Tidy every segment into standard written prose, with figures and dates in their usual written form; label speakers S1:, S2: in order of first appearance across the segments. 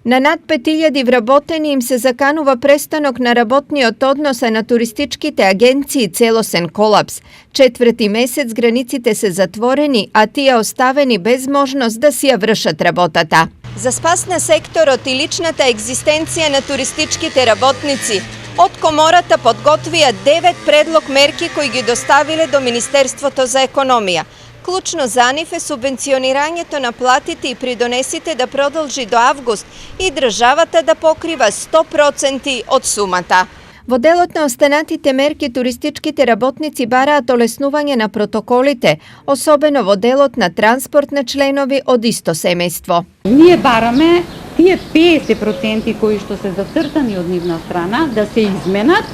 S1: На над 5000 вработени им се заканува престанок на работниот однос, а на туристичките агенции целосен колапс. Четврти месец границите се затворени, а тие оставени без можност да си ја вршат работата. За спас на секторот и личната екзистенција на туристичките работници, од Комората подготвија 9 предлог мерки кои ги доставиле до Министерството за економија. Клучно за нив е субвенционирањето на платите и придонесите да продолжи до август и државата да покрива 100% од сумата. Во делот на останатите мерки туристичките работници бараат олеснување на протоколите, особено во делот на транспорт на членови од исто семејство.
S2: Ние бараме тие 50% кои што се зацртани од нивна страна да се изменат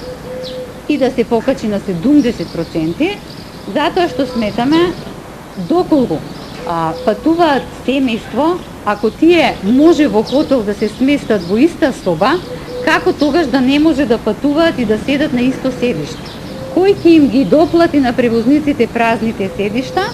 S2: и да се покачи на 70%, затоа што сметаме доколку патуваат семејство, ако тие може во хотел да се сместат во иста соба, како тогаш да не може да патуваат и да седат на исто седиште? Кој ќе им ги доплати на превозниците празните седишта?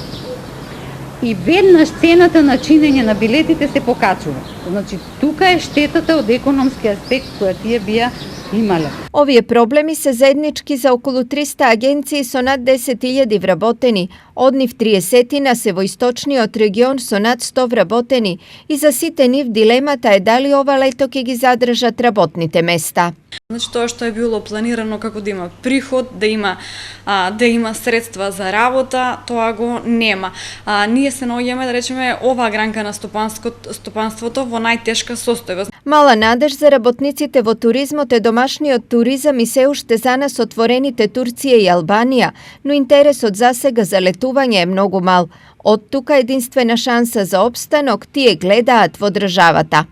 S2: И веднаш цената на чинење на билетите се покачува. Значи, тука е штетата од економски аспект која тие бија имале.
S1: Овие проблеми се заеднички за околу 300 агенции со над 10.000 вработени. Од нив 30 се во источниот регион со над 100 вработени и за сите нив дилемата е дали ова лето ќе ги задржат работните места.
S3: Значи тоа што е било планирано како да има приход, да има средства за работа, тоа го нема. Ние се наоѓаме, да речеме, оваа гранка на стопанството во најтешка состојба.
S1: Мала надеж за работниците во туризмот е домашниот туризам и се уште за нас отворените Турција и Албанија, но интересот засега за летување е многу мал. Од тука единствена шанса за опстанок тие гледаат во државата.